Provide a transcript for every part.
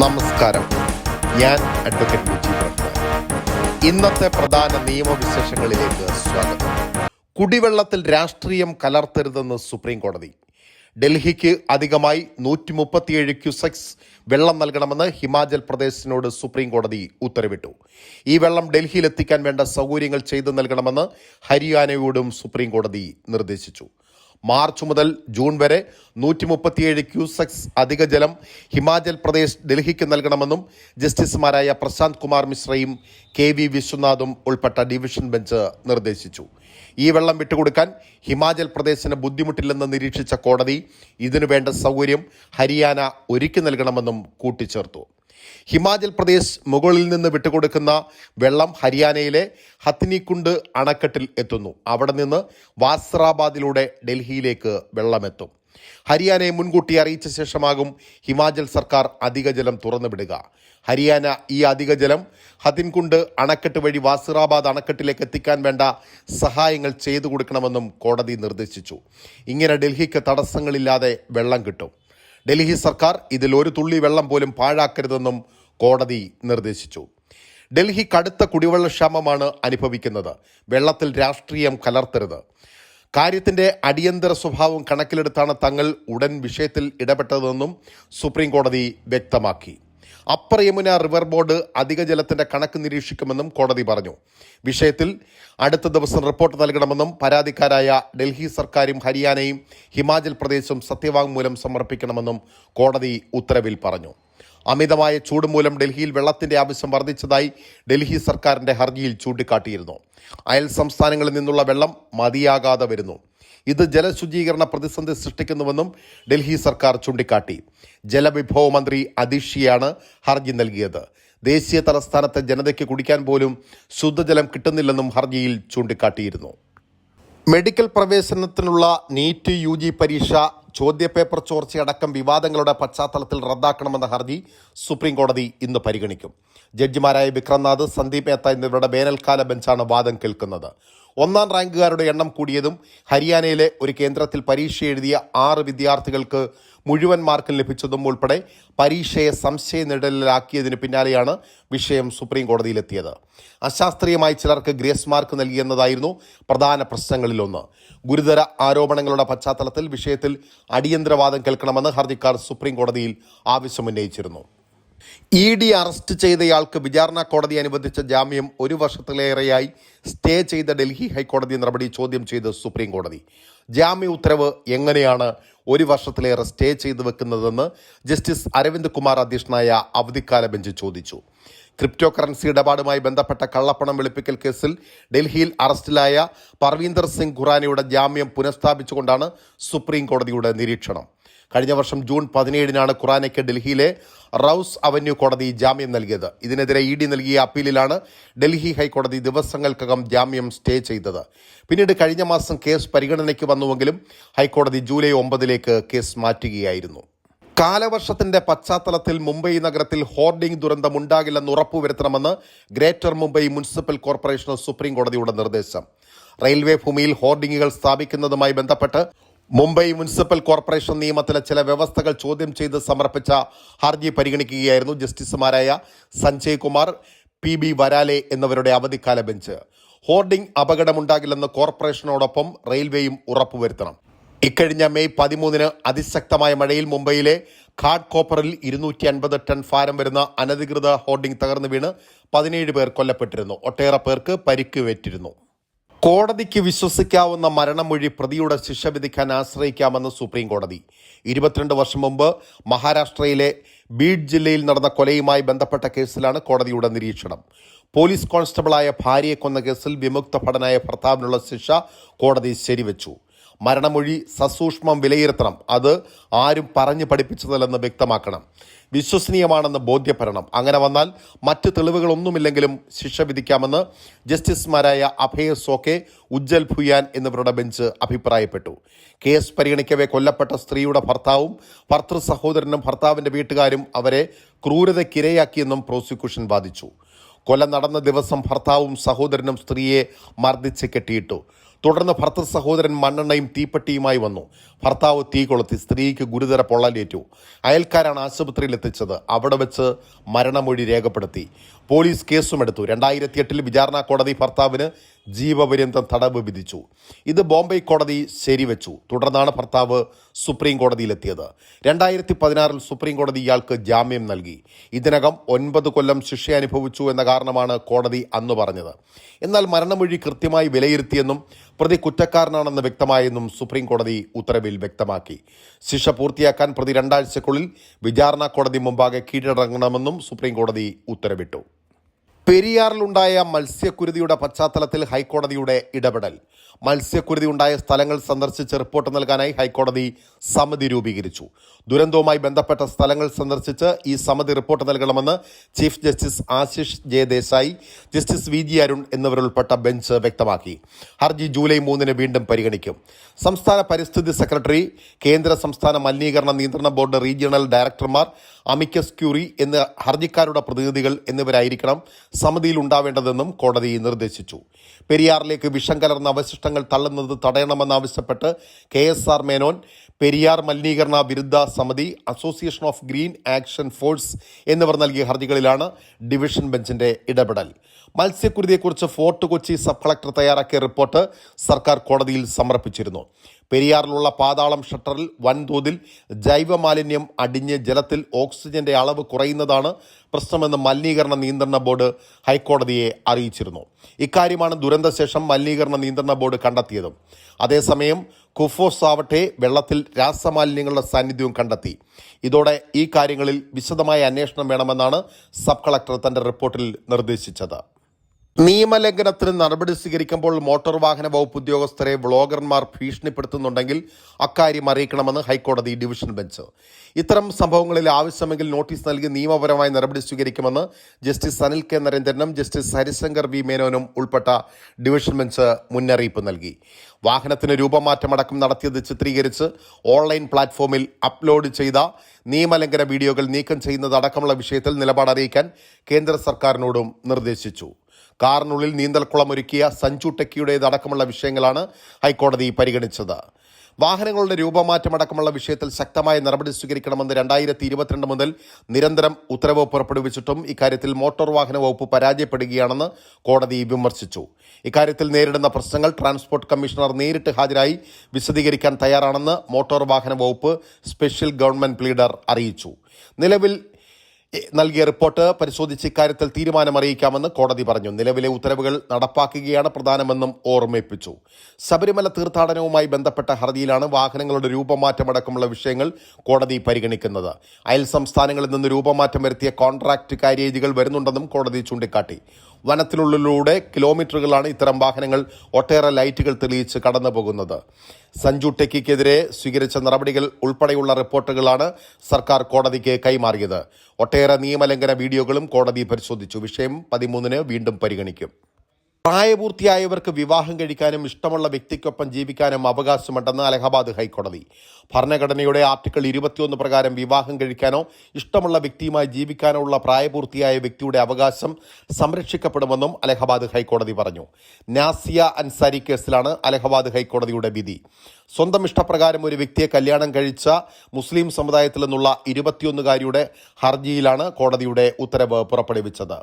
നമസ്കാരം, ഞാൻ അഡ്വക്കേറ്റ് മുജീബ്. ഇന്നത്തെ പ്രധാന നിയമവിശേഷങ്ങളിലേക്ക് സ്വാഗതം. കുടിവെള്ളത്തിൽ രാഷ്ട്രീയം കലർത്തരുതെന്ന് സുപ്രീം കോടതി. ഡൽഹിക്ക് അധികമായി 137 ക്യൂസെക്സ് വെള്ളം നൽകണമെന്ന് ഹിമാചൽ പ്രദേശിനോട് സുപ്രീം കോടതി ഉത്തരവിട്ടു. ഈ വെള്ളം ഡൽഹിയിലെത്തിക്കാൻ വേണ്ട സൗകര്യങ്ങൾ ചെയ്തു നൽകണമെന്ന് ഹരിയാനയോടും സുപ്രീം കോടതി നിർദ്ദേശിച്ചു. മാർച്ച് മുതൽ ജൂൺ വരെ 137 ക്യൂസെക്സ് അധിക ജലം ഹിമാചൽ പ്രദേശ് ഡൽഹിക്ക് നൽകണമെന്നും ജസ്റ്റിസുമാരായ പ്രശാന്ത് കുമാർ മിശ്രയും KV വിശ്വനാഥും ഉൾപ്പെട്ട ഡിവിഷൻ ബെഞ്ച് നിർദ്ദേശിച്ചു. ഈ വെള്ളം വിട്ടുകൊടുക്കാൻ ഹിമാചൽ പ്രദേശിന് ബുദ്ധിമുട്ടില്ലെന്ന് നിരീക്ഷിച്ച കോടതി ഇതിനു വേണ്ട സൗകര്യം ഹരിയാന ഒരുക്കി നൽകണമെന്നും കൂട്ടിച്ചേർത്തു. ഹിമാചൽ പ്രദേശ് മുകളിൽ നിന്ന് വിട്ടുകൊടുക്കുന്ന വെള്ളം ഹരിയാനയിലെ ഹത്നികുണ്ട് അണക്കെട്ടിൽ എത്തുന്നു. അവിടെ നിന്ന് വാസ്റാബാദിലൂടെ ഡൽഹിയിലേക്ക് വെള്ളമെത്തും. ഹരിയാനയെ മുൻകൂട്ടി അറിയിച്ച ശേഷമാകും ഹിമാചൽ സർക്കാർ അധിക ജലം തുറന്നുവിടുക. ഹരിയാന ഈ അധിക ജലം ഹതിൻകുണ്ട് അണക്കെട്ട് വഴി വാസിറാബാദ് അണക്കെട്ടിലേക്ക് എത്തിക്കാൻ വേണ്ട സഹായങ്ങൾ ചെയ്തു കൊടുക്കണമെന്നും കോടതി നിർദ്ദേശിച്ചു. ഇങ്ങനെ ഡൽഹിക്ക് തടസ്സങ്ങളില്ലാതെ വെള്ളം കിട്ടും. ഡൽഹി സർക്കാർ ഇതിൽ ഒരു തുള്ളി വെള്ളം പോലും പാഴാക്കരുതെന്നും കോടതി നിർദ്ദേശിച്ചു. ഡൽഹി കടുത്ത കുടിവെള്ളക്ഷാമമാണ് അനുഭവിക്കുന്നത്. വെള്ളത്തിൽ രാഷ്ട്രീയം കലർത്തരുത്. കാര്യത്തിന്റെ അടിയന്തര സ്വഭാവം കണക്കിലെടുത്താണ് തങ്ങൾ ഉടൻ വിഷയത്തിൽ ഇടപെട്ടതെന്നും സുപ്രീം കോടതി വ്യക്തമാക്കി. അപ്പർ യമുന റിവർ ബോർഡ് അധിക ജലത്തിന്റെ കണക്ക് നിരീക്ഷിക്കുമെന്നും കോടതി പറഞ്ഞു. വിഷയത്തിൽ അടുത്ത ദിവസം റിപ്പോർട്ട് നൽകണമെന്നും പരാതിക്കാരായ ഡൽഹി സർക്കാരും ഹരിയാനയും ഹിമാചൽ പ്രദേശും സത്യവാങ്മൂലം സമർപ്പിക്കണമെന്നും കോടതി ഉത്തരവിൽ പറഞ്ഞു. അമിതമായ ചൂട് മൂലം ഡൽഹിയിൽ വെള്ളത്തിന്റെ ആവശ്യം വർദ്ധിച്ചതായി ഡൽഹി സർക്കാരിന്റെ ഹർജിയിൽ ചൂണ്ടിക്കാട്ടിയിരുന്നു. അയൽ സംസ്ഥാനങ്ങളിൽ നിന്നുള്ള വെള്ളം മതിയാകാതെ വരുന്നു. ഇത് ജലശുചീകരണ പ്രതിസന്ധി സൃഷ്ടിക്കുന്നുവെന്നും ഡൽഹി സർക്കാർ ചൂണ്ടിക്കാട്ടി. ജലവിഭവ മന്ത്രി അതിഷിയാണ് ഹർജി നൽകിയത്. ദേശീയ തലസ്ഥാനത്തെ ജനതയ്ക്ക് കുടിക്കാൻ പോലും ശുദ്ധജലം കിട്ടുന്നില്ലെന്നും ഹർജിയിൽ ചൂണ്ടിക്കാട്ടിയിരുന്നു. മെഡിക്കൽ പ്രവേശനത്തിനുള്ള നീറ്റ് UG പരീക്ഷ ചോദ്യപേപ്പർ ചോർച്ചയടക്കം വിവാദങ്ങളുടെ പശ്ചാത്തലത്തിൽ റദ്ദാക്കണമെന്ന ഹർജി സുപ്രീം കോടതി ഇന്ന് പരിഗണിക്കും. ജഡ്ജിമാരായ വിക്രംനാഥ്, സന്ദീപ് മേത്ത എന്നിവരുടെ വേനൽക്കാല ബെഞ്ചാണ് വാദം കേൾക്കുന്നത്. ഒന്നാം റാങ്കുകാരുടെ എണ്ണം കൂടിയതും ഹരിയാനയിലെ ഒരു കേന്ദ്രത്തിൽ പരീക്ഷ എഴുതിയ 6 വിദ്യാർത്ഥികൾക്ക് മുഴുവൻ മാർക്ക് ലഭിച്ചതും ഉൾപ്പെടെ പരീക്ഷയെ സംശയനിഴലിലാക്കിയതിന് പിന്നാലെയാണ് വിഷയം സുപ്രീം കോടതിയിലെത്തിയത്. അശാസ്ത്രീയമായി ചിലർക്ക് ഗ്രേസ് മാർക്ക് നൽകിയെന്നതായിരുന്നു പ്രധാന പ്രശ്നങ്ങളിലൊന്ന്. ഗുരുതര ആരോപണങ്ങളുടെ പശ്ചാത്തലത്തിൽ വിഷയത്തിൽ അടിയന്തരവാദം കേൾക്കണമെന്ന് ഹർജിക്കാർ സുപ്രീം കോടതിയിൽ ആവശ്യമുന്നയിച്ചിരുന്നു. ED അറസ്റ്റ് ചെയ്തയാൾക്ക് വിചാരണ കോടതി അനുവദിച്ച ജാമ്യം 1 വർഷത്തിലേറെയായി സ്റ്റേ ചെയ്ത ഡൽഹി ഹൈക്കോടതി നടപടി ചോദ്യം ചെയ്ത് സുപ്രീം കോടതി. ജാമ്യ ഉത്തരവ് എങ്ങനെയാണ് 1 വർഷത്തിലേറെ സ്റ്റേ ചെയ്തു വെക്കുന്നതെന്ന് ജസ്റ്റിസ് അരവിന്ദ് കുമാർ അധ്യക്ഷനായ അവധിക്കാല ബെഞ്ച് ചോദിച്ചു. ക്രിപ്റ്റോ കറൻസി ഇടപാടുമായി ബന്ധപ്പെട്ട കള്ളപ്പണം വെളുപ്പിക്കൽ കേസിൽ ഡൽഹിയിൽ അറസ്റ്റിലായ പർവീന്ദർ സിംഗ് ഖുറാനയുടെ ജാമ്യം പുനഃസ്ഥാപിച്ചുകൊണ്ടാണ് സുപ്രീം കോടതിയുടെ നിരീക്ഷണം. കഴിഞ്ഞ വർഷം ജൂൺ 17-നാണ് ഖുറാനയ്ക്ക് ഡൽഹിയിലെ റൌസ് അവന്യൂ കോടതി ജാമ്യം നൽകിയത്. ഇതിനെതിരെ ED നൽകിയ അപ്പീലിലാണ് ഡൽഹി ഹൈക്കോടതി ദിവസങ്ങൾക്കകം ജാമ്യം സ്റ്റേ ചെയ്തത്. പിന്നീട് കഴിഞ്ഞ മാസം കേസ് പരിഗണനയ്ക്ക് വന്നുവെങ്കിലും ഹൈക്കോടതി ജൂലൈ 9-ലേക്ക് കേസ് മാറ്റുകയായിരുന്നു. കാലവർഷത്തിന്റെ പശ്ചാത്തലത്തിൽ മുംബൈ നഗരത്തിൽ ഹോർഡിംഗ് ദുരന്തമുണ്ടാകില്ലെന്ന് ഉറപ്പുവരുത്തണമെന്ന് greater Mumbai municipal corporation supreme കോടതിയുടെ നിർദ്ദേശം. റെയിൽവേ ഭൂമിയിൽ ഹോർഡിംഗുകൾ സ്ഥാപിക്കുന്നതുമായി ബന്ധപ്പെട്ട് മുംബൈ മുനിസിപ്പൽ കോർപ്പറേഷൻ നിയമത്തിലെ ചില വ്യവസ്ഥകൾ ചോദ്യം ചെയ്ത് സമർപ്പിച്ച ഹർജി പരിഗണിക്കുകയായിരുന്നു ജസ്റ്റിസുമാരായ സഞ്ജയ് കുമാർ, PB വരാലെ എന്നിവരുടെ അവധിക്കാല ബെഞ്ച്. ഹോർഡിംഗ് അപകടമുണ്ടാകില്ലെന്ന് കോർപ്പറേഷനോടൊപ്പം റെയിൽവേയും ഉറപ്പുവരുത്തണം. ഇക്കഴിഞ്ഞ മെയ് 13-ന് അതിശക്തമായ മഴയിൽ മുംബൈയിലെ ഘാട്ട് കോപ്പറിൽ 250 ടൺ ഭാരം വരുന്ന അനധികൃത ഹോർഡിംഗ് തകർന്നു വീണ് 17 പേർ കൊല്ലപ്പെട്ടിരുന്നു. ഒട്ടേറെ പേർക്ക് പരിക്കുവേറ്റിരുന്നു. കോടതിക്ക് വിശ്വസിക്കാവുന്ന മരണമൊഴി പ്രതിയുടെ ശിക്ഷ വിധിക്കാൻ ആശ്രയിക്കാമെന്ന് സുപ്രീം കോടതി. 22 വർഷം മുമ്പ് മഹാരാഷ്ട്രയിലെ ബീഡ് ജില്ലയിൽ നടന്ന കൊലയുമായി ബന്ധപ്പെട്ട കേസിലാണ് കോടതിയുടെ നിരീക്ഷണം. പോലീസ് കോൺസ്റ്റബിളായ ഭാര്യയെ കൊന്ന കേസിൽ വിമുക്ത ഭടനായ ഭർത്താവിനുള്ള ശിക്ഷ കോടതി ശരിവെച്ചു. മരണമൊഴി സസൂക്ഷ്മം വിലയിരുത്തണം. അത് ആരും പറഞ്ഞു പഠിപ്പിച്ചതല്ലെന്ന് വ്യക്തമാക്കണം. വിശ്വസനീയമാണെന്ന് ബോധ്യപ്പെടണം. അങ്ങനെ വന്നാൽ മറ്റ് തെളിവുകളൊന്നുമില്ലെങ്കിലും ശിക്ഷ വിധിക്കാമെന്ന് ജസ്റ്റിസുമാരായ അഭയ് സോക്കെ, ഉജ്ജൽ ഭുയാൻ എന്നിവരുടെ ബെഞ്ച് അഭിപ്രായപ്പെട്ടു. കേസ് പരിഗണിക്കവെ കൊല്ലപ്പെട്ട സ്ത്രീയുടെ ഭർത്താവും ഭർത്തൃ സഹോദരനും ഭർത്താവിന്റെ വീട്ടുകാരും അവരെ ക്രൂരതയ്ക്കിരയാക്കിയെന്നും പ്രോസിക്യൂഷൻ വാദിച്ചു. കൊല നടന്ന ദിവസം ഭർത്താവും സഹോദരനും സ്ത്രീയെ മർദ്ദിച്ച് കെട്ടിയിട്ടു. തുടർന്ന് ഭർത്തൃ സഹോദരൻ മണ്ണെണ്ണയും തീപ്പെട്ടിയുമായി വന്നു. ഭർത്താവ് തീ കൊളുത്തി, സ്ത്രീക്ക് ഗുരുതര പൊള്ളലേറ്റു. അയൽക്കാരാണ് ആശുപത്രിയിൽ എത്തിച്ചത്. അവിടെ വെച്ച് മരണമൊഴി രേഖപ്പെടുത്തി. പോലീസ് കേസുമെടുത്തു. 2008 വിചാരണ കോടതി ഭർത്താവിന് ജീവപര്യന്തം തടവ് വിധിച്ചു. ഇത് ബോംബെ കോടതി ശരിവെച്ചു. തുടർന്നാണ് ഭർത്താവ് സുപ്രീം കോടതിയിലെത്തിയത്. 2016 സുപ്രീം കോടതി ഇയാൾക്ക് ജാമ്യം നൽകി. ഇതിനകം 9 കൊല്ലം ശിക്ഷ അനുഭവിച്ചു എന്ന കാരണമാണ് കോടതി അന്ന് പറഞ്ഞത്. എന്നാൽ മരണമൊഴി കൃത്യമായി വിലയിരുത്തിയെന്നും പ്രതി കുറ്റക്കാരനാണെന്ന് വ്യക്തമായെന്നും സുപ്രീം കോടതി ഉത്തരവിൽ വ്യക്തമാക്കി. ശിക്ഷ പൂർത്തിയാക്കാൻ പ്രതി 2 ആഴ്ചക്കുള്ളിൽ വിചാരണ കോടതി മുമ്പാകെ കീഴടങ്ങണമെന്നും സുപ്രീം കോടതി ഉത്തരവിട്ടു. പെരിയാറിലുണ്ടായ മത്സ്യക്കുരുതിയുടെ പശ്ചാത്തലത്തിൽ ഹൈക്കോടതിയുടെ ഇടപെടൽ. മത്സ്യക്കുരുതി ഉണ്ടായ സ്ഥലങ്ങൾ സന്ദർശിച്ച് റിപ്പോർട്ട് നൽകാനായി ഹൈക്കോടതി സമിതി രൂപീകരിച്ചു. ദുരന്തവുമായി ബന്ധപ്പെട്ട സ്ഥലങ്ങൾ സന്ദർശിച്ച് ഈ സമിതി റിപ്പോർട്ട് നൽകണമെന്ന് chief justice Ashish J Desai, justice V G Arun എന്നിവരുൾപ്പെട്ട ബെഞ്ച് വ്യക്തമാക്കി. ഹർജി ജൂലൈ 3 വീണ്ടും പരിഗണിക്കും. സംസ്ഥാന പരിസ്ഥിതി സെക്രട്ടറി, കേന്ദ്ര സംസ്ഥാന മലിനീകരണ നിയന്ത്രണ ബോർഡ് റീജിയണൽ ഡയറക്ടർമാർ, അമിക്കസ് ക്യൂറി എന്ന ഹർജിക്കാരുടെ പ്രതിനിധികൾ എന്നിവരായിരിക്കണം സമിതിയിൽ ഉണ്ടാവേണ്ടതെന്നും കോടതി നിർദ്ദേശിച്ചു. പെരിയാറിലേക്ക് വിഷം കലർന്ന അവശിഷ്ടങ്ങൾ തള്ളുന്നത് തടയണമെന്നാവശ്യപ്പെട്ട് KSR മേനോൻ, പെരിയാർ മലിനീകരണ വിരുദ്ധ സമിതി, association of green action force എന്നിവർ നൽകിയ ഹർജികളിലാണ് ഡിവിഷൻ ബെഞ്ചിന്റെ ഇടപെടൽ. മത്സ്യക്കുരുതിയെക്കുറിച്ച് ഫോർട്ട് കൊച്ചി സബ് കളക്ടർ തയ്യാറാക്കിയ റിപ്പോർട്ട് സർക്കാർ കോടതിയിൽ സമർപ്പിച്ചിരുന്നു. പെരിയാറിലുള്ള പാതാളം ഷട്ടറിൽ വൻതോതിൽ ജൈവമാലിന്യം അടിഞ്ഞ് ജലത്തിൽ ഓക്സിജന്റെ അളവ് കുറയുന്നതാണ് പ്രശ്നമെന്ന് മലിനീകരണ നിയന്ത്രണ ബോർഡ് ഹൈക്കോടതിയെ അറിയിച്ചിരുന്നു. ഇക്കാര്യമാണ് ദുരന്തശേഷം മലിനീകരണ നിയന്ത്രണ ബോർഡ് കണ്ടെത്തിയതും. അതേസമയം കുഫോസ് ആവട്ടെ വെള്ളത്തിൽ രാസമാലിന്യങ്ങളുടെ സാന്നിധ്യവും കണ്ടെത്തി. ഇതോടെ ഈ കാര്യങ്ങളിൽ വിശദമായ അന്വേഷണം വേണമെന്നാണ് സബ് കളക്ടർ തന്റെ റിപ്പോർട്ടിൽ നിർദ്ദേശിച്ചത്. നിയമലംഘനത്തിന് നടപടി സ്വീകരിക്കുമ്പോൾ മോട്ടോർ വാഹന വകുപ്പ് ഉദ്യോഗസ്ഥരെ വ്ളോഗർമാർ ഭീഷണിപ്പെടുത്തുന്നുണ്ടെങ്കിൽ അക്കാര്യം അറിയിക്കണമെന്ന് ഹൈക്കോടതി ഡിവിഷൻ ബെഞ്ച്. ഇത്തരം സംഭവങ്ങളിൽ ആവശ്യമെങ്കിൽ നോട്ടീസ് നൽകി നിയമപരമായ നടപടി സ്വീകരിക്കുമെന്ന് ജസ്റ്റിസ് അനിൽ കെ നരേന്ദ്രനും ജസ്റ്റിസ് ഹരിശങ്കർ വി മേനോനും ഉൾപ്പെട്ട ഡിവിഷൻ ബെഞ്ച് മുന്നറിയിപ്പ് നൽകി. വാഹനത്തിന് രൂപമാറ്റമടക്കം നടത്തിയത് ചിത്രീകരിച്ച് ഓൺലൈൻ പ്ലാറ്റ്ഫോമിൽ അപ്ലോഡ് ചെയ്ത നിയമലംഘന വീഡിയോകൾ നീക്കം ചെയ്യുന്നതടക്കമുള്ള വിഷയത്തിൽ നിലപാട് അറിയിക്കാൻ കേന്ദ്ര സർക്കാരിനോടും നിർദ്ദേശിച്ചു. കാറിനുള്ളിൽ നീന്തൽക്കുളം ഒരുക്കിയ സഞ്ജു ടെക്കിയുടേതടക്കമുള്ള വിഷയങ്ങളാണ് ഹൈക്കോടതി പരിഗണിച്ചത്. വാഹനങ്ങളുടെ രൂപമാറ്റമടക്കമുള്ള വിഷയത്തിൽ ശക്തമായ നടപടി സ്വീകരിക്കണമെന്ന് 2022 മുതൽ നിരന്തരം ഉത്തരവ് പുറപ്പെടുവിച്ചിട്ടും ഇക്കാര്യത്തിൽ മോട്ടോർ വാഹന വകുപ്പ് പരാജയപ്പെടുകയാണെന്ന് കോടതി വിമർശിച്ചു. ഇക്കാര്യത്തിൽ നേരിടുന്ന പ്രശ്നങ്ങൾ ട്രാൻസ്പോർട്ട് കമ്മീഷണർ നേരിട്ട് ഹാജരായി വിശദീകരിക്കാൻ തയ്യാറാണെന്ന് മോട്ടോർ വാഹന വകുപ്പ് സ്പെഷ്യൽ ഗവൺമെന്റ് പ്ലീഡർ അറിയിച്ചു. നിലവിൽ നൽകിയ റിപ്പോർട്ട് പരിശോധിച്ച് ഇക്കാര്യത്തിൽ തീരുമാനമറിയിക്കാമെന്ന് കോടതി പറഞ്ഞു. നിലവിലെ ഉത്തരവുകൾ നടപ്പാക്കുകയാണ് പ്രധാനമെന്നും ഓർമ്മിപ്പിച്ചു. ശബരിമല തീർത്ഥാടനവുമായി ബന്ധപ്പെട്ട ഹർജിയിലാണ് വാഹനങ്ങളുടെ രൂപമാറ്റമടക്കമുള്ള വിഷയങ്ങൾ കോടതി പരിഗണിക്കുന്നത്. അയൽ സംസ്ഥാനങ്ങളിൽ നിന്ന് രൂപമാറ്റം വരുത്തിയ കോൺട്രാക്ട് കാരിയേജുകൾ വരുന്നുണ്ടെന്നും കോടതി ചൂണ്ടിക്കാട്ടി. വനത്തിനുള്ളിലൂടെ കിലോമീറ്ററുകളാണ് ഇത്തരം വാഹനങ്ങൾ ഒട്ടേറെ ലൈറ്റുകൾ തെളിയിച്ച് കടന്നു പോകുന്നത്. സഞ്ജു ടെക്കിക്കെതിരെ സ്വീകരിച്ച നടപടികൾ ഉൾപ്പെടെയുള്ള റിപ്പോർട്ടുകളാണ് സർക്കാർ കോടതിക്ക് കൈമാറിയത്. ഒട്ടേറെ നിയമലംഘന വീഡിയോകളും കോടതി പരിശോധിച്ചു. വിഷയം 13 വീണ്ടും പരിഗണിക്കും. പ്രായപൂർത്തിയായവർക്ക് വിവാഹം കഴിക്കാനും ഇഷ്ടമുള്ള വ്യക്തിക്കൊപ്പം ജീവിക്കാനും അവകാശമുണ്ടെന്ന് അലഹബാദ് ഹൈക്കോടതി. ഭരണഘടനയുടെ ആർട്ടിക്കിൾ 21 പ്രകാരം വിവാഹം കഴിക്കാനോ ഇഷ്ടമുള്ള വ്യക്തിയുമായി ജീവിക്കാനോ ഉള്ള പ്രായപൂർത്തിയായ വ്യക്തിയുടെ അവകാശം സംരക്ഷിക്കപ്പെടുമെന്നും അലഹബാദ് ഹൈക്കോടതി പറഞ്ഞു. നാസിയ അൻസാരി കേസിലാണ് അലഹബാദ് ഹൈക്കോടതിയുടെ വിധി. സ്വന്തം ഇഷ്ടപ്രകാരം ഒരു വ്യക്തിയെ കല്യാണം കഴിച്ച മുസ്ലിം സമുദായത്തിൽ നിന്നുള്ള 21-കാരിയുടെ ഹർജിയിലാണ് കോടതിയുടെ ഉത്തരവ് പുറപ്പെടുവിച്ചത്.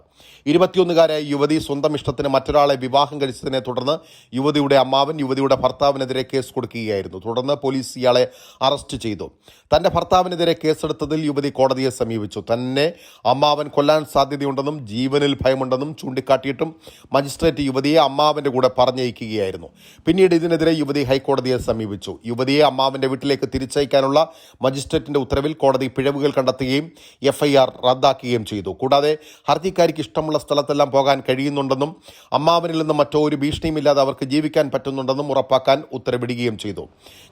21-കാരായ യുവതി സ്വന്തം ഇഷ്ടത്തിന് മറ്റൊരാളെ വിവാഹം കഴിച്ചതിനെ തുടർന്ന് യുവതിയുടെ അമ്മാവൻ യുവതിയുടെ ഭർത്താവിനെതിരെ കേസ് കൊടുക്കുകയായിരുന്നു. തുടർന്ന് പോലീസ് ഇയാളെ അറസ്റ്റ് ചെയ്തു. തന്റെ ഭർത്താവിനെതിരെ കേസെടുത്തതിൽ യുവതി കോടതിയെ സമീപിച്ചു. തന്നെ അമ്മാവൻ കൊല്ലാൻ സാധ്യതയുണ്ടെന്നും ജീവനിൽ ഭയമുണ്ടെന്നും ചൂണ്ടിക്കാട്ടിയിട്ടും മജിസ്ട്രേറ്റ് യുവതിയെ അമ്മാവന്റെ കൂടെ പറഞ്ഞയക്കുകയായിരുന്നു. പിന്നീട് ഇതിനെതിരെ യുവതി ഹൈക്കോടതിയെ സമീപിച്ചു. യുവതിയെ അമ്മാവന്റെ വീട്ടിലേക്ക് തിരിച്ചയക്കാനുള്ള മജിസ്ട്രേറ്റിന്റെ ഉത്തരവിൽ കോടതി പിഴവുകൾ കണ്ടെത്തുകയും FIR റദ്ദാക്കുകയും ചെയ്തു. കൂടാതെ ഹർജിക്കാരിക്ക് ഇഷ്ടമുള്ള സ്ഥലത്തെല്ലാം പോകാൻ കഴിയുന്നുണ്ടെന്നും അമ്മാവനിൽ നിന്ന് മറ്റോ ഒരു ഭീഷണിയുമില്ലാതെ അവർക്ക് ജീവിക്കാൻ പറ്റുന്നുണ്ടെന്നും ഉറപ്പാക്കാൻ ഉത്തരവിടുകയും ചെയ്തു.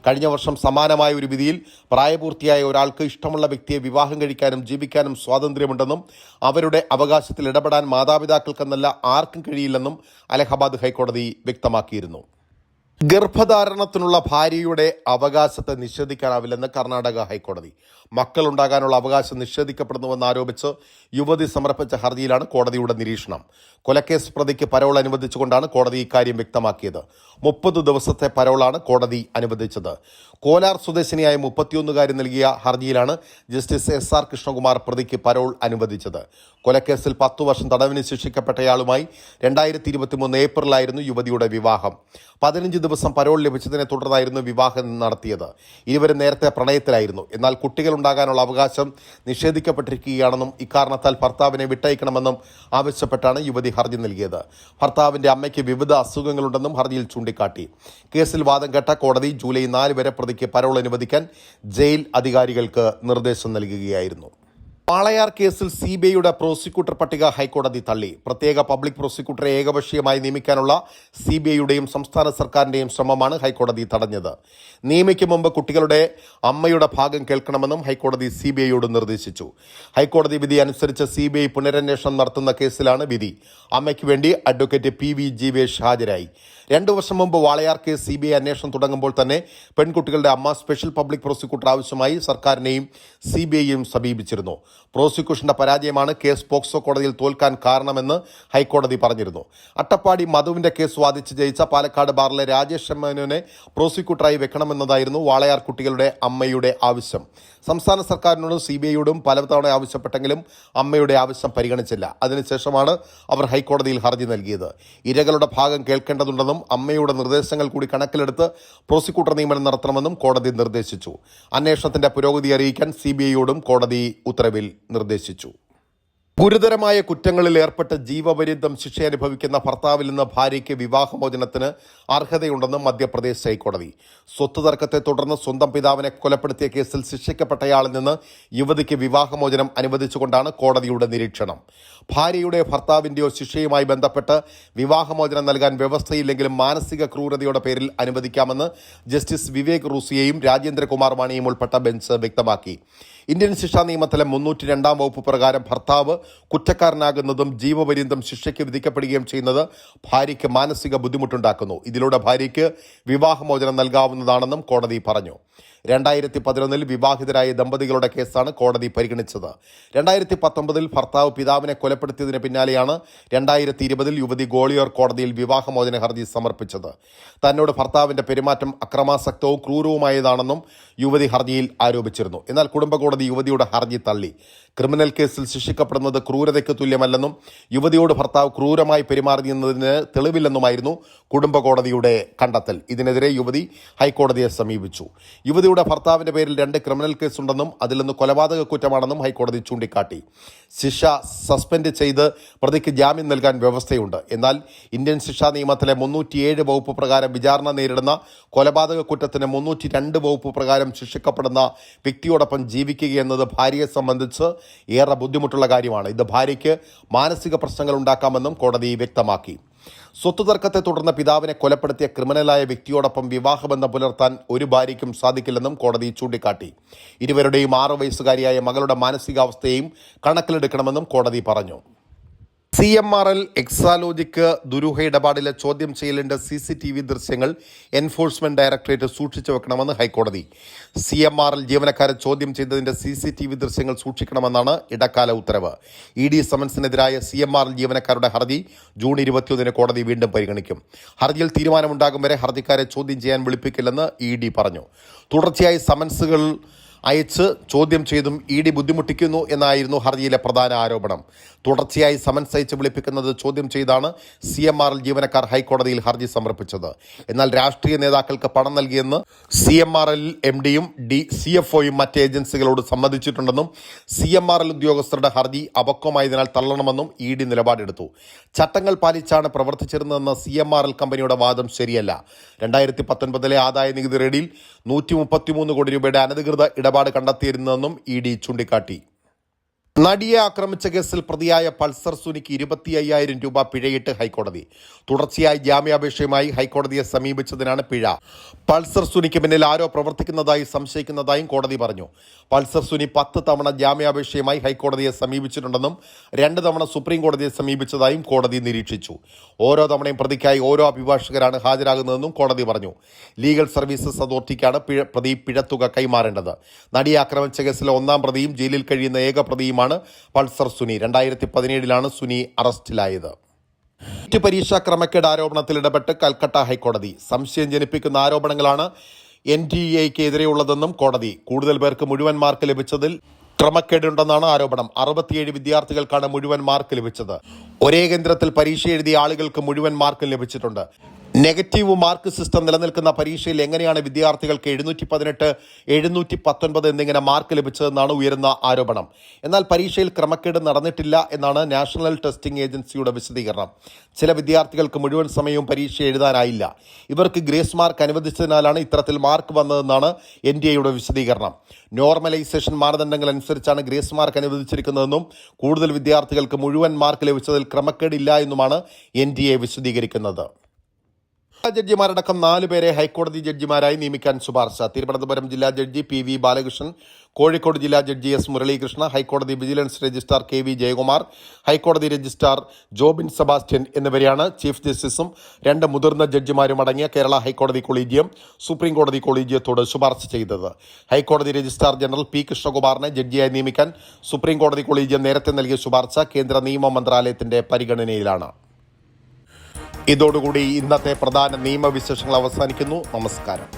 കഴിഞ്ഞ വർഷം സമാനമായ ഒരു വിധിയിൽ പ്രായപൂർത്തിയായ ഒരാൾക്ക് ഇഷ്ടമുള്ള വ്യക്തിയെ വിവാഹം കഴിക്കാനും ജീവിക്കാനും സ്വാതന്ത്ര്യമുണ്ടെന്നും അവരുടെ അവകാശത്തിൽ ഇടപെടാൻ മാതാപിതാക്കൾക്കെന്നല്ല ആർക്കും കഴിയില്ലെന്നും അലഹബാദ് ഹൈക്കോടതി വ്യക്തമാക്കിയിരുന്നു. ഗർഭധാരണത്തിനുള്ള ഭാര്യയുടെ അവകാശത്തെ നിഷേധിക്കാനാവില്ലെന്ന് കർണാടക ഹൈക്കോടതി. മക്കളുണ്ടാകാനുള്ള അവകാശം നിഷേധിക്കപ്പെടുന്നുവെന്ന് ആരോപിച്ച് യുവതി സമർപ്പിച്ച ഹർജിയിലാണ് കോടതിയുടെ നിരീക്ഷണം. കൊലക്കേസ് പ്രതിക്ക് പരോൾ അനുവദിച്ചുകൊണ്ടാണ് കോടതി ഇക്കാര്യം വ്യക്തമാക്കിയത്. 30 ദിവസത്തെ പരോളാണ് കോടതി അനുവദിച്ചത്. കോലാർ സ്വദേശിനിയായ 31കാരി നൽകിയ ഹർജിയിലാണ് ജസ്റ്റിസ് SR കൃഷ്ണകുമാർ പ്രതിക്ക് പരോൾ അനുവദിച്ചത്. കൊലക്കേസിൽ 10 വർഷം തടവിന് ശിക്ഷിക്കപ്പെട്ടയാളുമായി 2023 ഏപ്രിലായിരുന്നു യുവതിയുടെ വിവാഹം. 15 ദിവസം പരോൾ ലഭിച്ചതിനെ തുടർന്നായിരുന്നു വിവാഹം നടത്തിയത്. ഇരുവരും നേരത്തെ പ്രണയത്തിലായിരുന്നു. എന്നാൽ കുട്ടികളുണ്ടാകാനുള്ള അവകാശം നിഷേധിക്കപ്പെട്ടിരിക്കുകയാണെന്നും ഇക്കാരണത്താൽ ഭർത്താവിനെ വിട്ടയക്കണമെന്നും ആവശ്യപ്പെട്ടാണ് യുവതി ഹർജി നൽകിയത്. ഭർത്താവിന്റെ അമ്മയ്ക്ക് വിവിധ അസുഖങ്ങളുണ്ടെന്നും ഹർജിയിൽ ചൂണ്ടിക്കാട്ടി. കേസിൽ വാദം കേട്ട കോടതി ജൂലൈ 4 വരെ പ്രതിക്ക് പരോൾ അനുവദിക്കാൻ ജയിൽ അധികാരികൾക്ക് നിർദ്ദേശം നൽകുകയായിരുന്നു. വാളയാർ കേസിൽ CBIയുടെ പ്രോസിക്യൂട്ടർ പട്ടിക ഹൈക്കോടതി തള്ളി. പ്രത്യേക പബ്ലിക് പ്രോസിക്യൂട്ടറെ ഏകപക്ഷീയമായി നിയമിക്കാനുള്ള CBIയുടെയും സംസ്ഥാന സർക്കാരിന്റെയും ശ്രമമാണ് ഹൈക്കോടതി തടഞ്ഞത്. നിയമിക്കും മുമ്പ് കുട്ടികളുടെ അമ്മയുടെ ഭാഗം കേൾക്കണമെന്നും ഹൈക്കോടതി CBIയോട് നിർദ്ദേശിച്ചു. ഹൈക്കോടതി വിധി അനുസരിച്ച് CBI പുനരന്വേഷണം നടത്തുന്ന കേസിലാണ് വിധി. അമ്മയ്ക്ക് വേണ്ടി അഡ്വക്കേറ്റ് PV ജീവേഷ് ഹാജരായി. 2 വർഷം മുമ്പ് വാളയാർ കേസ് CBI അന്വേഷണം തുടങ്ങുമ്പോൾ തന്നെ പെൺകുട്ടികളുടെ അമ്മ സ്പെഷ്യൽ പബ്ലിക് പ്രോസിക്യൂട്ടർ ആവശ്യമായി സർക്കാരിനെയും CBIയെയും സമീപിച്ചിരുന്നു. പ്രോസിക്യൂഷന്റെ പരാജയമാണ് കേസ് പോക്സോ കോടതിയിൽ തോൽക്കാൻ കാരണമെന്ന് ഹൈക്കോടതി പറഞ്ഞിരുന്നു. അട്ടപ്പാടി മധുവിന്റെ കേസ് വാദിച്ച് ജയിച്ച പാലക്കാട് ബാറിലെ രാജേഷ് മേനോനെ പ്രോസിക്യൂട്ടറായി വെക്കണമെന്നതായിരുന്നു വാളയാർ കുട്ടികളുടെ അമ്മയുടെ ആവശ്യം. സംസ്ഥാന സർക്കാരിനോടും CBIയോടും പലതവണ ആവശ്യപ്പെട്ടെങ്കിലും അമ്മയുടെ ആവശ്യം പരിഗണിച്ചില്ല. അതിനുശേഷമാണ് അവർ ഹൈക്കോടതിയിൽ ഹർജി നൽകിയത്. ഇരകളുടെ ഭാഗം കേൾക്കേണ്ടതുണ്ടെന്നും അമ്മയുടെ നിർദ്ദേശങ്ങൾ കൂടി കണക്കിലെടുത്ത് പ്രോസിക്യൂട്ടർ നിയമനം നടത്തണമെന്നും കോടതി നിർദ്ദേശിച്ചു. അന്വേഷണത്തിന്റെ പുരോഗതി അറിയിക്കാൻ CBIയോടും കോടതി ഉത്തരവിൽ നിർദ്ദേശിച്ചു. ഗുരുതരമായ കുറ്റങ്ങളിൽ ഏർപ്പെട്ട് ജീവപര്യന്തം ശിക്ഷയനുഭവിക്കുന്ന ഭർത്താവിൽ നിന്ന് ഭാര്യയ്ക്ക് വിവാഹമോചനത്തിന് അർഹതയുണ്ടെന്ന് മധ്യപ്രദേശ് ഹൈക്കോടതി. സ്വത്ത് തർക്കത്തെ തുടർന്ന് സ്വന്തം പിതാവിനെ കൊലപ്പെടുത്തിയ കേസിൽ ശിക്ഷിക്കപ്പെട്ടയാളിൽ നിന്ന് യുവതിക്ക് വിവാഹമോചനം അനുവദിച്ചുകൊണ്ടാണ് കോടതിയുടെ നിരീക്ഷണം. ഭാര്യയുടെ ഭർത്താവിന്റെയോ ശിക്ഷയുമായി ബന്ധപ്പെട്ട് വിവാഹമോചനം നൽകാൻ വ്യവസ്ഥയില്ലെങ്കിലും മാനസിക ക്രൂരതയുടെ പേരിൽ അനുവദിക്കാമെന്ന് ജസ്റ്റിസ് വിവേക് റൂസിയയും രാജേന്ദ്രകുമാർ വാണിയും ഉൾപ്പെട്ട ബെഞ്ച് വ്യക്തമാക്കി. ഇന്ത്യൻ ശിക്ഷാ നിയമത്തിലെ 302 വകുപ്പ് പ്രകാരം ഭർത്താവ് കുറ്റക്കാരനാകുന്നതും ജീവപര്യന്തം ശിക്ഷയ്ക്ക് വിധിക്കപ്പെടുകയും ചെയ്യുന്നത് ഭാര്യയ്ക്ക് മാനസിക ബുദ്ധിമുട്ടുണ്ടാക്കുന്നു. ഇതിലൂടെ ഭാര്യയ്ക്ക് വിവാഹമോചനം നൽകാവുന്നതാണെന്നും കോടതി പറഞ്ഞു. 2011 വിവാഹിതരായ ദമ്പതികളുടെ കേസാണ് കോടതി പരിഗണിച്ചത്. 2019 ഭർത്താവ് പിതാവിനെ കൊലപ്പെടുത്തിയതിന് പിന്നാലെയാണ് 2020 യുവതി ഗോളിയോർ കോടതിയിൽ വിവാഹമോചന ഹർജി സമർപ്പിച്ചത്. തന്നോട് ഭർത്താവിന്റെ പെരുമാറ്റം അക്രമാസക്തവും ക്രൂരവുമായതാണെന്നും യുവതി ഹർജിയിൽ ആരോപിച്ചിരുന്നു. എന്നാൽ കുടുംബ കോടതി യുവതിയുടെ ഹർജി തള്ളി. ക്രിമിനൽ കേസിൽ ശിക്ഷിക്കപ്പെടുന്നത് ക്രൂരതയ്ക്ക് തുല്യമല്ലെന്നും യുവതിയോട് ഭർത്താവ് ക്രൂരമായി പെരുമാറിയെന്നതിന് തെളിവില്ലെന്നുമായിരുന്നു കുടുംബ കോടതിയുടെ കണ്ടെത്തൽ. ഇതിനെതിരെ യുവതി ഹൈക്കോടതിയെ സമീപിച്ചു. യുവതിയുടെ ഭർത്താവിന്റെ പേരിൽ 2 ക്രിമിനൽ കേസുണ്ടെന്നും അതിലൊന്ന് കൊലപാതക കുറ്റമാണെന്നും ഹൈക്കോടതി ചൂണ്ടിക്കാട്ടി. ശിക്ഷ സസ്പെൻഡ് ചെയ്ത് പ്രതിക്ക് ജാമ്യം നൽകാൻ വ്യവസ്ഥയുണ്ട്. എന്നാൽ ഇന്ത്യൻ ശിക്ഷാ നിയമത്തിലെ 307 വകുപ്പ് പ്രകാരം വിചാരണ നേരിടുന്ന കൊലപാതക കുറ്റത്തിന് 302 വകുപ്പ് പ്രകാരം ശിക്ഷിക്കപ്പെടുന്ന വ്യക്തിയോടൊപ്പം ജീവിക്കുകയെന്നത് ഭാര്യയെ സംബന്ധിച്ച് ഏറെ ബുദ്ധിമുട്ടുള്ള കാര്യമാണ്. ഇത് ഭാര്യയ്ക്ക് മാനസിക പ്രശ്നങ്ങൾ ഉണ്ടാക്കാമെന്നും കോടതി വ്യക്തമാക്കി. സ്വത്ത് തർക്കത്തെ തുടർന്ന് പിതാവിനെ കൊലപ്പെടുത്തിയ ക്രിമിനലായ വ്യക്തിയോടൊപ്പം വിവാഹബന്ധം പുലർത്താൻ ഒരു ഭാര്യയ്ക്കും സാധിക്കില്ലെന്നും കോടതി ചൂണ്ടിക്കാട്ടി. ഇരുവരുടെയും 6 വയസ്സുകാരിയായ മകളുടെ മാനസികാവസ്ഥയെയും കണക്കിലെടുക്കണമെന്നും കോടതി പറഞ്ഞു. CMRL എക്സാലോജിക്ക് ദുരൂഹ ഇടപാടിലെ ചോദ്യം ചെയ്യലിന്റെ CCTV ദൃശ്യങ്ങൾ എൻഫോഴ്സ്മെന്റ് ഡയറക്ടറേറ്റ് സൂക്ഷിച്ചു വെക്കണമെന്ന് ഹൈക്കോടതി. CMRL ജീവനക്കാരെ ചോദ്യം ചെയ്തതിന്റെ CCTV ദൃശ്യങ്ങൾ സൂക്ഷിക്കണമെന്നാണ് ഇടക്കാല ഉത്തരവ്. ED സമൻസിനെതിരായ CMRL ജീവനക്കാരുടെ ഹർജി ജൂൺ 21 കോടതി വീണ്ടും പരിഗണിക്കും. ഹർജിയിൽ തീരുമാനമുണ്ടാകും വരെ ഹർജിക്കാരെ ചോദ്യം ചെയ്യാൻ വിളിപ്പിക്കില്ലെന്ന് ED പറഞ്ഞു. തുടർച്ചയായി സമൻസുകൾ അയച്ച് ചോദ്യം ചെയ്തും ED ബുദ്ധിമുട്ടിക്കുന്നു എന്നായിരുന്നു ഹർജിയിലെ പ്രധാന ആരോപണം. തുടർച്ചയായി സമൻസ് അയച്ച് വിളിപ്പിക്കുന്നത് ചോദ്യം ചെയ്താണ് CMRL ജീവനക്കാർ ഹൈക്കോടതിയിൽ ഹർജി സമർപ്പിച്ചത്. എന്നാൽ രാഷ്ട്രീയ നേതാക്കൾക്ക് പണം നൽകിയെന്ന് CMRL MDയും CFOയും മറ്റ് ഏജൻസികളോട് സമ്മതിച്ചിട്ടുണ്ടെന്നും CMRL ഉദ്യോഗസ്ഥരുടെ ഹർജി അപക്വമായതിനാൽ തള്ളണമെന്നും ED നിലപാടെടുത്തു. ചട്ടങ്ങൾ പാലിച്ചാണ് പ്രവർത്തിച്ചിരുന്നതെന്ന CMRL കമ്പനിയുടെ വാദം ശരിയല്ല. 2019 ആദായ നികുതി റെയ്ഡിൽ 133 കോടി രൂപയുടെ അനധികൃത ഇടപാട് കണ്ടെത്തിയിരുന്നെന്നും ED ചൂണ്ടിക്കാട്ടി. നടിയെ ആക്രമിച്ച കേസിൽ പ്രതിയായ പൾസർ സുനിക്ക് 25,000 രൂപ പിഴയിട്ട് ഹൈക്കോടതി. തുടർച്ചയായി ജാമ്യാപേക്ഷയുമായി ഹൈക്കോടതിയെ സമീപിച്ചതിനാണ് പിഴ. പൾസർ സുനിക്ക് പിന്നിൽ ആരോ പ്രവർത്തിക്കുന്നതായി സംശയിക്കുന്നതായും കോടതി പറഞ്ഞു. പൾസർ സുനി 10 തവണ ജാമ്യാപേക്ഷയുമായി ഹൈക്കോടതിയെ സമീപിച്ചിട്ടുണ്ടെന്നും 2 തവണ സുപ്രീം കോടതിയെ സമീപിച്ചതായും കോടതി നിരീക്ഷിച്ചു. ഓരോ തവണയും പ്രതിക്കായി ഓരോ അഭിഭാഷകരാണ് ഹാജരാകുന്നതെന്നും കോടതി പറഞ്ഞു. ലീഗൽ സർവീസസ് അതോറിറ്റിക്കാണ് പ്രതി പിഴത്തുക കൈമാറേണ്ടത്. നടിയെ ആക്രമിച്ച കേസിലെ 1-ാം പ്രതിയും ജയിലിൽ കഴിയുന്ന ഏക പ്രതിയുമാണ് പൾസർ സുനി. 2017 സുനി അറസ്റ്റിലായത്. നീറ്റ് പരീക്ഷാ ക്രമക്കേട് ആരോപണത്തിൽ ഇടപെട്ട് കൽക്കട്ട ഹൈക്കോടതി. സംശയം ജനിപ്പിക്കുന്ന ആരോപണങ്ങളാണ് NTA-ക്കെതിരെയുള്ളതെന്നും കോടതി. കൂടുതൽ പേർക്ക് മുഴുവൻ മാർക്ക് ലഭിച്ചതിൽ ക്രമക്കേടുണ്ടെന്നാണ് ആരോപണം. 67 വിദ്യാർത്ഥികൾക്കാണ് മുഴുവൻ മാർക്ക് ലഭിച്ചത്. ഒരേ കേന്ദ്രത്തിൽ പരീക്ഷ എഴുതിയ ആളുകൾക്ക് മുഴുവൻ മാർക്ക് ലഭിച്ചിട്ടുണ്ട്. നെഗറ്റീവ് മാർക്ക് സിസ്റ്റം നിലനിൽക്കുന്ന പരീക്ഷയിൽ എങ്ങനെയാണ് വിദ്യാർത്ഥികൾക്ക് 718, 719 എന്നിങ്ങനെ മാർക്ക് ലഭിച്ചതെന്നാണ് ഉയരുന്ന ആരോപണം. എന്നാൽ പരീക്ഷയിൽ ക്രമക്കേട് നടന്നിട്ടില്ല എന്നാണ് നാഷണൽ ടെസ്റ്റിംഗ് ഏജൻസിയുടെ വിശദീകരണം. ചില വിദ്യാർത്ഥികൾക്ക് മുഴുവൻ സമയവും പരീക്ഷ എഴുതാനായില്ല. ഇവർക്ക് ഗ്രേസ് മാർക്ക് അനുവദിച്ചതിനാലാണ് ഇത്തരത്തിൽ മാർക്ക് വന്നതെന്നാണ് NTA-യുടെ വിശദീകരണം. നോർമലൈസേഷൻ മാനദണ്ഡങ്ങൾ അനുസരിച്ചാണ് ഗ്രേസ് മാർക്ക് അനുവദിച്ചിരിക്കുന്നതെന്നും കൂടുതൽ വിദ്യാർത്ഥികൾക്ക് മുഴുവൻ മാർക്ക് ലഭിച്ചതിൽ ക്രമക്കേടില്ല എന്നുമാണ് NTA വിശദീകരിക്കുന്നത്. ജഡ്ജിമാരടക്കം 4 പേരെ ഹൈക്കോടതി ജഡ്ജിമാരായി നിയമിക്കാൻ ശുപാർശ. തിരുവനന്തപുരം ജില്ലാ ജഡ്ജി PV ബാലകൃഷ്ണൻ, കോഴിക്കോട് ജില്ലാ ജഡ്ജി S മുരളീകൃഷ്ണ, ഹൈക്കോടതി വിജിലൻസ് രജിസ്ട്രാർ KV ജയകുമാർ, ഹൈക്കോടതി രജിസ്ട്രാർ ജോബിൻ സെബാസ്റ്റ്യൻ എന്നിവരെയാണ് ചീഫ് ജസ്റ്റിസും 2 മുതിർന്ന ജഡ്ജിമാരും അടങ്ങിയ കേരള ഹൈക്കോടതി കൊളീജിയം സുപ്രീം കോടതി കൊളീജിയത്തോട് ശുപാർശ ചെയ്തത്. ഹൈക്കോടതി രജിസ്ട്രാർ ജനറൽ P കൃഷ്ണകുമാറിനെ ജഡ്ജിയായി നിയമിക്കാൻ സുപ്രീം കോടതി കൊളീജിയം നേരത്തെ നൽകിയ ശുപാർശ കേന്ദ്ര നിയമ മന്ത്രാലയത്തിന്റെ പരിഗണനയിലാണ്. ഇതോടുകൂടി ഇന്നത്തെ പ്രധാന നിയമവിശേഷങ്ങൾ അവസാനിക്കുന്നു. നമസ്കാരം.